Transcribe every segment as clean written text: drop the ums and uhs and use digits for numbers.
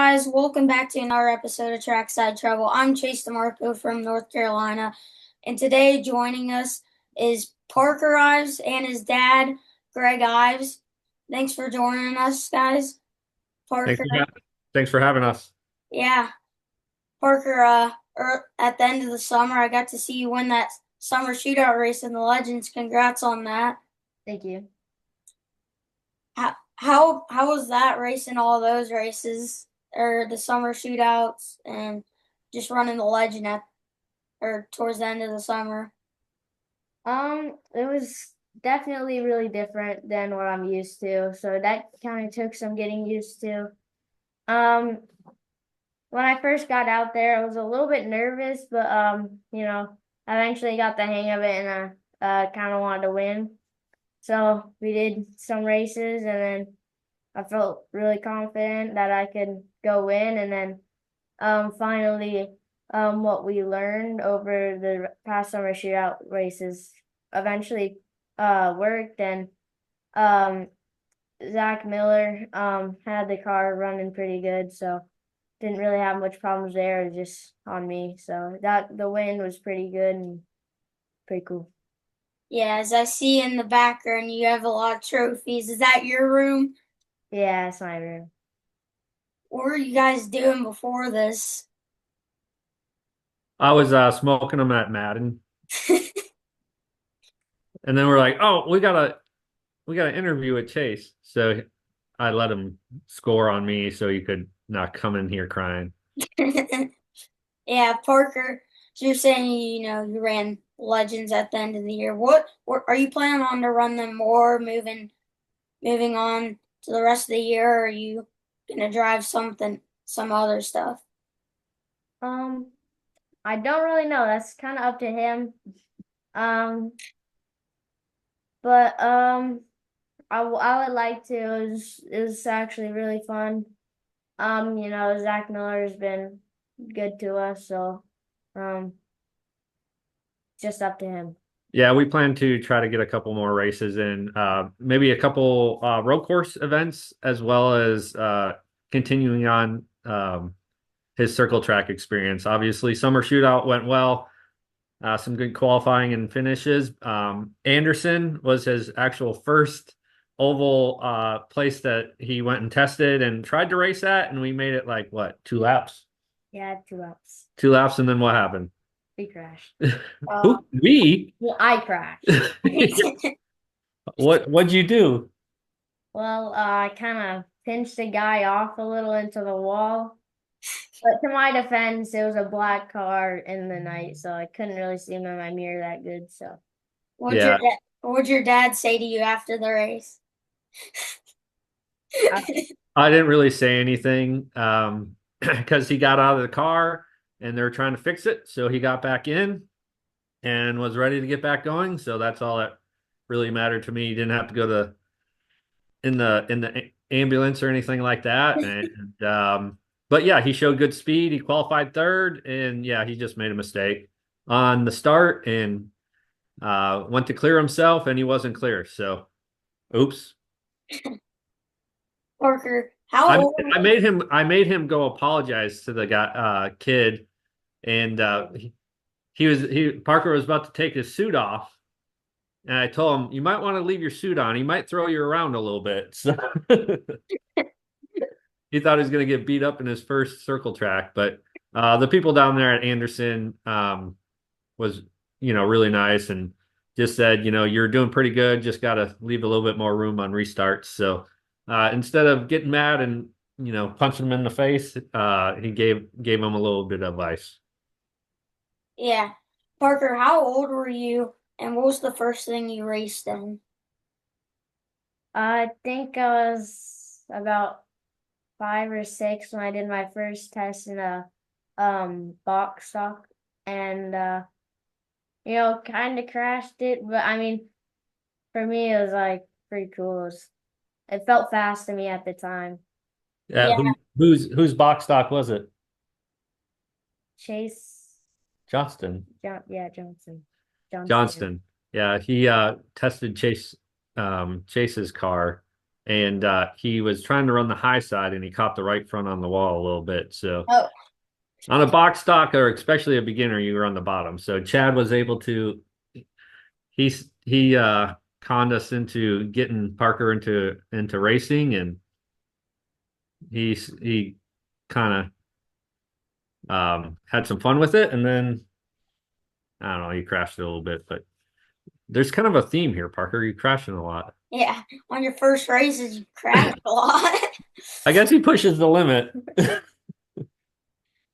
guys? Welcome back to another episode of Trackside Trouble. I'm Chase DeMarco from North Carolina, and today joining us is Parker Ives and his dad, Greg Ives. Thanks for joining us, guys. Thanks Parker, for, thanks for having us. yeah, Parker. At the end of the summer, I got to see you win that summer shootout race in the Legends. Congrats on that. Thank you. How was that racing all those races or the summer shootouts and just running the legend at or towards the end of the summer? It was definitely really different than what I'm used to, so that kind of took some getting used to. Um, when I first got out there, I was a little bit nervous, but I eventually got the hang of it, and I kind of wanted to win. So we did some races, and then I felt really confident that I could go win, and then finally, what we learned over the past summer shootout races eventually worked, and um, Zach Miller had the car running pretty good, so didn't really have much problems there, just on me. So that the win was pretty good and pretty cool. Yeah, as I see in the background, you have a lot of trophies. Is that your room? Yeah, it's my room. What were you guys doing before this? I was smoking them at Madden, and then we're like, "Oh, we got an interview with Chase." So I let him score on me, so he could not come in here crying. Yeah, Parker. So you're saying you ran Legends at the end of the year. What are you planning on to run them more, moving on to the rest of the year, or are you gonna drive some other stuff? Um, I don't really know. That's kind of up to him. Um, but I would like to. It was actually really fun. Zach Miller has been good to us, so um, just up to him. Yeah, we plan to try to get a couple more races in, maybe a couple road course events, as well as continuing on his circle track experience. Obviously, summer shootout went well. Some good qualifying and finishes. Anderson was his actual first oval place that he went and tested and tried to race at, and we made it like what, 2 laps? Yeah, 2 laps. 2 laps, and then what happened? We crashed. Who? We? Well, I crashed. What'd you do? Well, I kind of pinched the guy off a little into the wall. But to my defense, it was a black car in the night, so I couldn't really see him in my mirror that good. So Yeah, What'd your dad say to you after the race? I, I didn't really say anything because he got out of the car and they were trying to fix it. So he got back in and was ready to get back going. So that's all that really mattered to me. He didn't have to go to in the ambulance or anything like that. And but yeah, he showed good speed. He qualified third, and yeah, he just made a mistake on the start and went to clear himself, and he wasn't clear. So, oops. Parker, how I old? I made him go apologize to the guy kid, and he Parker was about to take his suit off, and I told him you might want to leave your suit on. He might throw you around a little bit. So he thought he was going to get beat up in his first circle track, but the people down there at Anderson was really nice and just said you're doing pretty good. Just got to leave a little bit more room on restarts. So instead of getting mad and punching him in the face, he gave him a little bit of advice. Yeah, Parker, how old were you, and what was the first thing you raced in? I think I was about 5 or 6 when I did my first test in a box stock, and kind of crashed it. But I mean, for me, it was like pretty cool. It felt fast to me at the time. Yeah, Yeah, whose box stock was it? Chase, Johnston. yeah, Johnston. Johnston. Yeah, he tested Chase's car, and he was trying to run the high side, and he caught the right front on the wall a little bit. So Oh, on a box stock, or especially a beginner, you run the bottom. So Chad was able to he conned us into getting Parker into racing, and he kind of had some fun with it, and then I don't know, he crashed it a little bit, but there's kind of a theme here, Parker. You crashing a lot. yeah. On your first races, you crashed a lot. I guess he pushes the limit.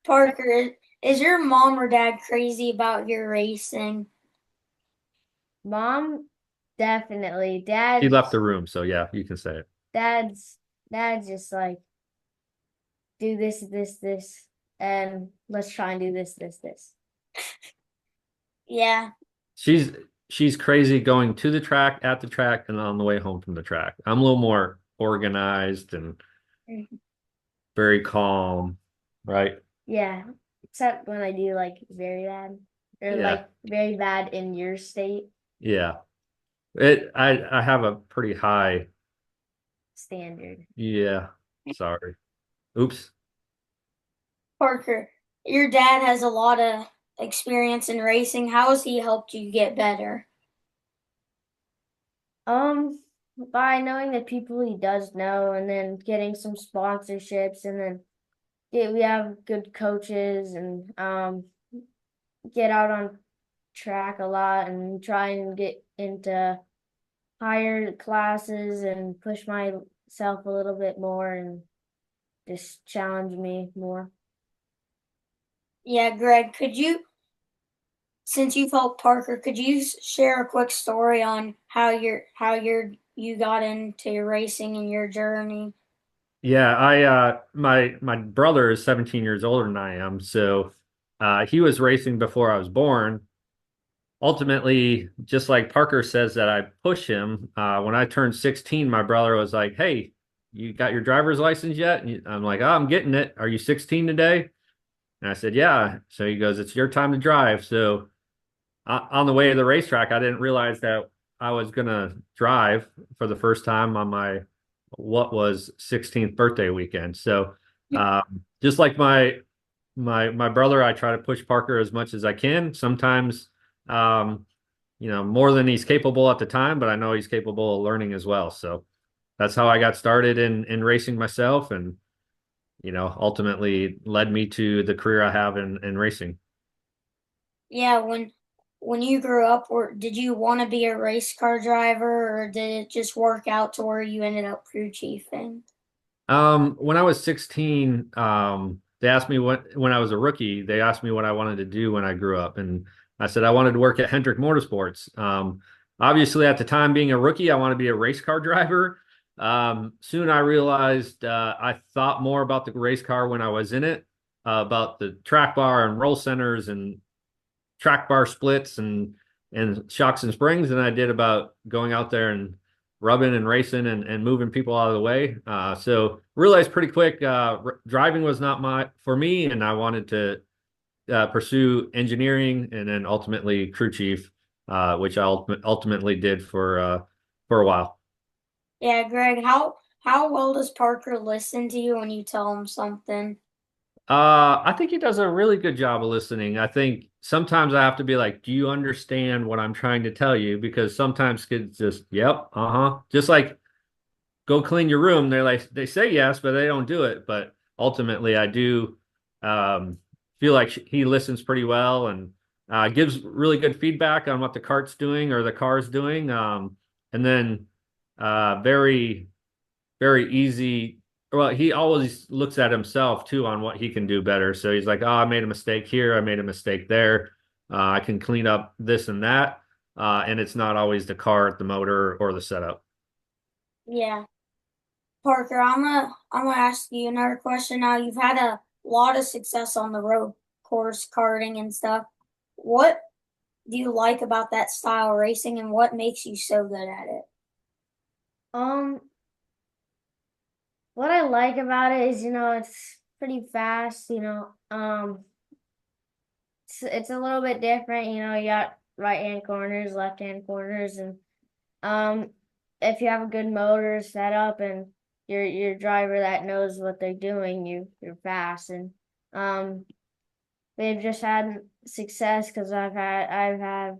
Parker, is your mom or dad crazy about your racing? Mom, definitely. He left the room, so yeah, you can say it. Dad's just like, do this, and let's try and do this. Yeah. She's crazy going to the track, at the track, and on the way home from the track. I'm a little more organized and Mhm. very calm, right? Yeah, except when I do like very bad, or Yeah. like very bad in your state Yeah. I have a pretty high, standard. yeah. Sorry. Oops. Parker, your dad has a lot of experience in racing. How has he helped you get better? By knowing the people he does know, and then getting some sponsorships, and then we have good coaches, and get out on track a lot, and try and get into higher classes and push myself a little bit more, and just challenge me more. Yeah, Greg, since you've helped Parker, could you share a quick story on you got into your racing and your journey? Yeah, my brother is 17 years older than I am, so he was racing before I was born. Ultimately, just like Parker says that I push him, when I turned 16, my brother was like, "Hey, you got your driver's license yet?" And I'm like, "Oh, I'm getting it. Are you 16 today?" And I said, "Yeah." So he goes, "It's your time to drive." So on the way to the racetrack, I didn't realize that I was gonna drive for the first time on my what was 16th birthday weekend. So just like my brother, I try to push Parker as much as I can. Sometimes um, more than he's capable at the time, but I know he's capable of learning as well. So that's how I got started in racing myself, and ultimately led me to the career I have in racing. Yeah, when you grew up, did you want to be a race car driver, or did it just work out to where you ended up crew chiefing? When I was 16, they asked me when I was a rookie, they asked me what I wanted to do when I grew up. And I said I wanted to work at Hendrick Motorsports. Obviously at the time being a rookie, I want to be a race car driver. Soon I realized, I thought more about the race car when I was in it, about the track bar and roll centers and track bar splits and shocks and springs than I did about going out there and rubbing and racing and moving people out of the way. So realized pretty quick, driving was not for me, and I wanted to pursue engineering and then ultimately crew chief, which I ultimately did for a while. Yeah, Greg, how well does Parker listen to you when you tell him something? I think he does a really good job of listening. I think sometimes I have to be like, "Do you understand what I'm trying to tell you?" Because sometimes kids just, "Yep, uh-huh." Just like go clean your room. They're like they say yes, but they don't do it. But ultimately, I do feel like he listens pretty well and gives really good feedback on what the cart's doing or the car's doing. And then very very easy. Well, he always looks at himself too on what he can do better. So he's like, "Oh, I made a mistake here. I made a mistake there. I can clean up this and that." And it's not always the car, the motor, or the setup. Yeah. Parker, I'm gonna ask you another question now. You've had a lot of success on the road course karting and stuff. What do you like about that style of racing, and what makes you so good at it? Um, what I like about it is, it's pretty fast, it's a little bit different, you got right hand corners, left hand corners, and um if you have a good motor set up and your driver that knows what they're doing, you're fast. And um, they've just had success because I've had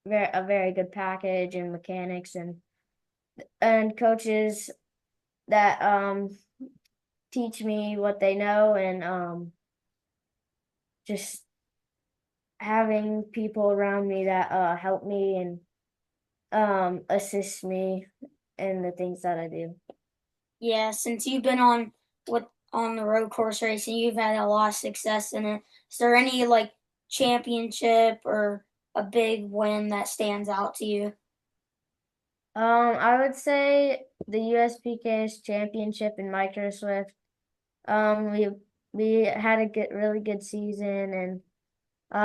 a very good package and mechanics and coaches that teach me what they know, and just having people around me that help me and assist me in the things that I do. Yeah, since you've been on the road course racing, you've had a lot of success in it. Is there any like championship or a big win that stands out to you? I would say the USPK's championship in Micro Swift. We had a really good season, and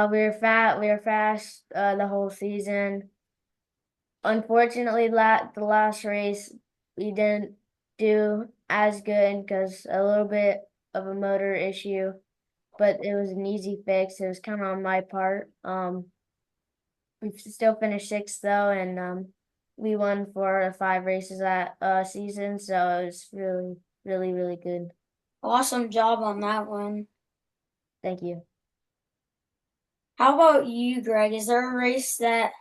we were fast the whole season. Unfortunately, the last race we didn't do as good because a little bit of a motor issue, but it was an easy fix. It was kind of on my part. We still finished sixth though, and we won 4 or 5 races that season, so it was really good. Awesome job on that one. Thank you. How about you, Greg? Is there a race that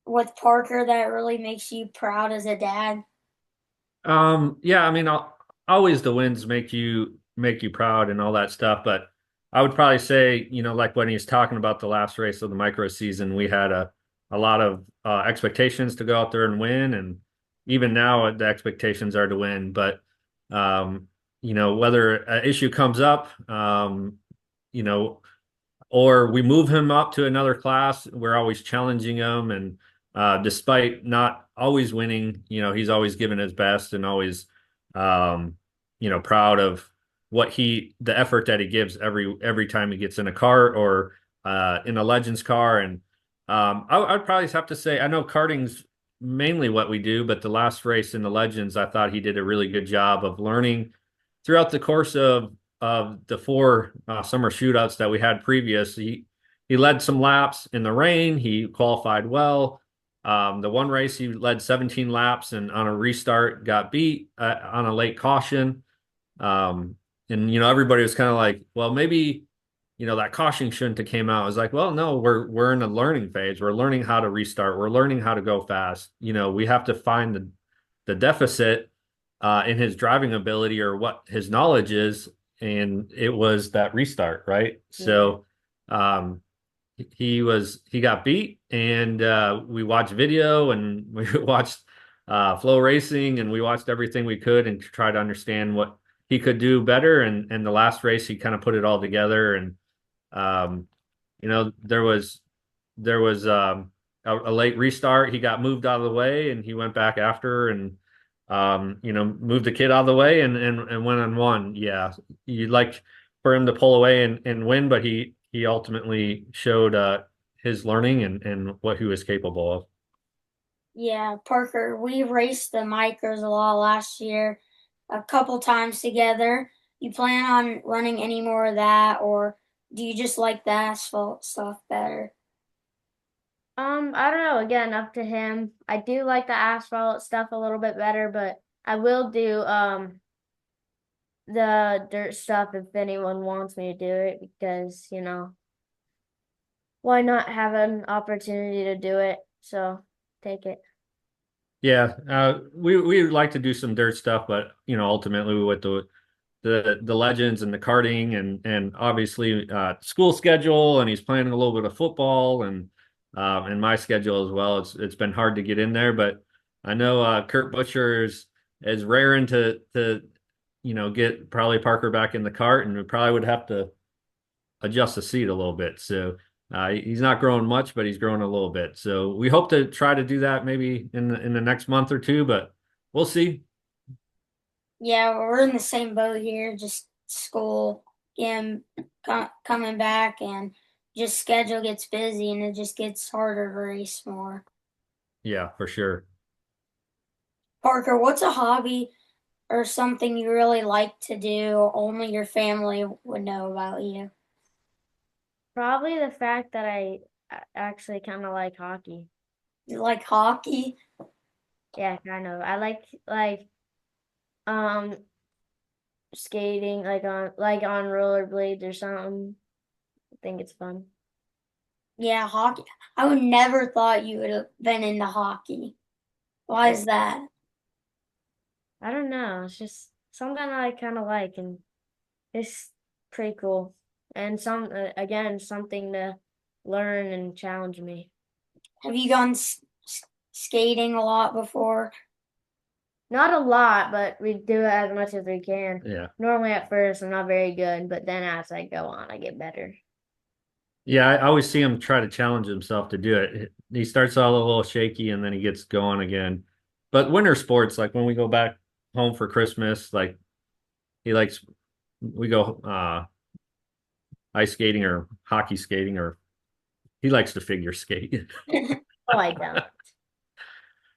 with Parker that really makes you proud as a dad? Yeah, I mean, always the wins make you proud and all that stuff, but I would probably say, like when he's talking about the last race of the micro season, we had a lot of expectations to go out there and win, and even now the expectations are to win. But whether an issue comes up, you know, or we move him up to another class. We're always challenging him, and despite not always winning, he's always given his best and always, proud of the effort that he gives every time he gets in a cart or in a Legends car. And I'd probably have to say I know karting's mainly what we do, but the last race in the Legends, I thought he did a really good job of learning throughout the course of the 4 summer shootouts that we had previous. He led some laps in the rain. He qualified well. The one race he led 17 laps and on a restart got beat on a late caution. And everybody was kind of like, well, maybe that caution shouldn't have came out. I was like, well, no, we're in a learning phase. We're learning how to restart. We're learning how to go fast. We have to find the deficit in his driving ability or what his knowledge is, and it was that restart, right? Yeah. So he got beat, and we watched video and we watched flow racing, and we watched everything we could and try to understand what he could do better. And the last race he kind of put it all together, and there was a late restart. He got moved out of the way, and he went back after and moved the kid out of the way and went on one. Yeah, you'd like for him to pull away and win, but he ultimately showed his learning and what he was capable of. Yeah, Parker, we raced the micros a lot last year, a couple times together. You plan on running any more of that, or do you just like the asphalt stuff better? I don't know. Again, up to him. I do like the asphalt stuff a little bit better, but I will do the dirt stuff if anyone wants me to do it because, why not have an opportunity to do it? So take it. Yeah, we would like to do some dirt stuff, but ultimately with the legends and the karting and obviously school schedule, and he's playing a little bit of football and my schedule as well. It's been hard to get in there, but I know Kurt Butcher is raring to get probably Parker back in the cart, and we probably would have to adjust the seat a little bit. So he's not growing much, but he's growing a little bit. So we hope to try to do that maybe in the next month or two, but we'll see. Yeah, we're in the same boat here, just school, him coming back, and just schedule gets busy and it just gets harder to race more. Yeah, for sure. Parker, what's a hobby or something you really like to do only your family would know about you? Probably the fact that I actually kind of like hockey. You like hockey? Yeah, kind of. I like um skating like on rollerblades or something. I think it's fun. Yeah, hockey. I would never thought you would have been into hockey. Why Yeah. is that? I don't know. It's just something I kind of like, and it's pretty cool. And again, something to learn and challenge me. Have you gone skating a lot before? Not a lot, but we do it as much as we can. Yeah. Normally at first I'm not very good, but then as I go on, I get better. Yeah, I always see him try to challenge himself to do it. He starts out a little shaky and then he gets going again. But winter sports, like when we go back home for Christmas, like he likes we go ice skating or hockey skating, or he likes to figure skate. Oh, I don't.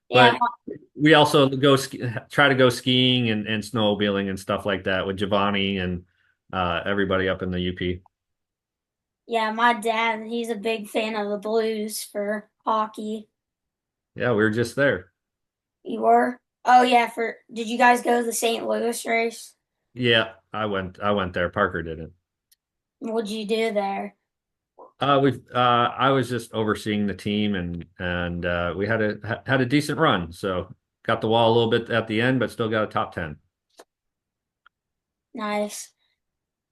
Yeah, But we also try to go skiing and snowmobiling and stuff like that with Giovanni and everybody up in the UP. yeah, my dad, he's a big fan of the Blues for hockey. Yeah, we were just there. You were? Oh yeah, did you guys go to the St. Louis race? Yeah, I went there. Parker didn't. What'd you do there? I was just overseeing the team and we had a decent run. So got the wall a little bit at the end, but still got a top 10. Nice.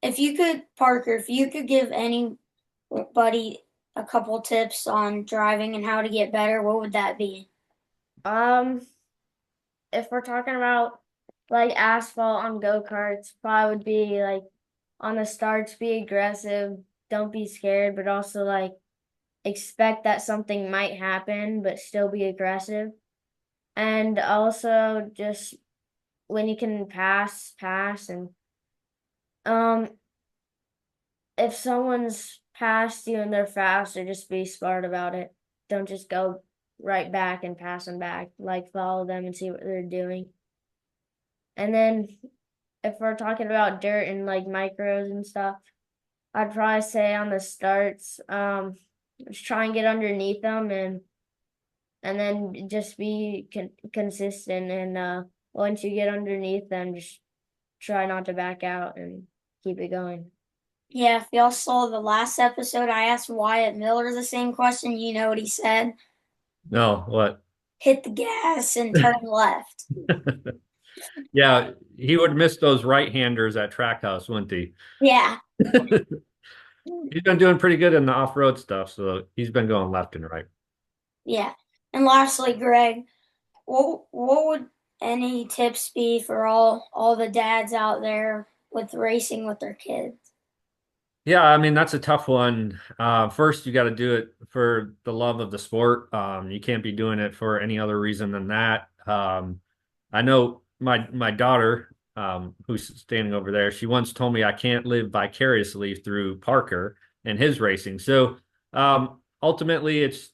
If you could, Parker, if you could give anybody a couple tips on driving and how to get better, what would that be? Um, if we're talking about like asphalt on go-karts, probably would be like on the starts, be aggressive, don't be scared, but also like expect that something might happen, but still be aggressive. And also just when you can pass and um if someone's past you and they're faster, just be smart about it. Don't just go right back and pass them back. Like follow them and see what they're doing. And then if we're talking about dirt and like micros and stuff, I'd probably say on the starts, just try and get underneath them and then just be consistent. And once you get underneath them, just try not to back out and keep it going. Yeah, if y'all saw the last episode, I asked Wyatt Miller the same question. You know what he said? No, what? Hit the gas and turn left. Yeah, he would miss those right-handers at Trackhouse, wouldn't he? Yeah, He's been doing pretty good in the off-road stuff, so he's been going left and right. yeah. And lastly, Greg, what would any tips be for all the dads out there with racing with their kids? Yeah, I mean that's a tough one. First, you got to do it for the love of the sport. You can't be doing it for any other reason than that. I know my daughter, who's standing over there, she once told me I can't live vicariously through Parker and his racing. So ultimately, it's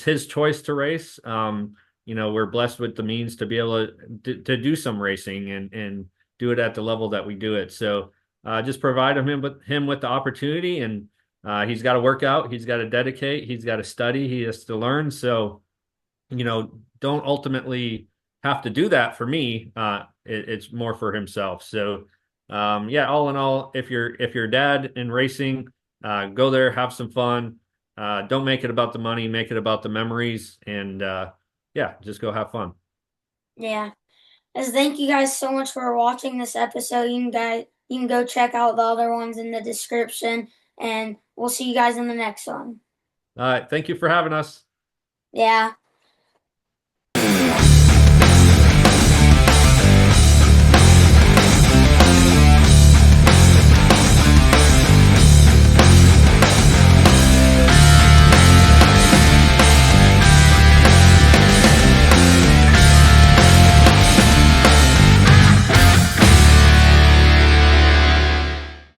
his choice to race. We're blessed with the means to be able to do some racing and do it at the level that we do it. So just provide him with the opportunity, and he's got to work out, he's got to dedicate, he's got to study, he has to learn. So, don't ultimately have to do that for me. It's more for himself. So, yeah, all in all, if you're a dad in racing, go there, have some fun. Don't make it about the money, make it about the memories, and yeah, just go have fun. Yeah. As thank you guys so much for watching this episode. You can go check out the other ones in the description, and we'll see you guys in the next one. All right, thank you for having us. Yeah.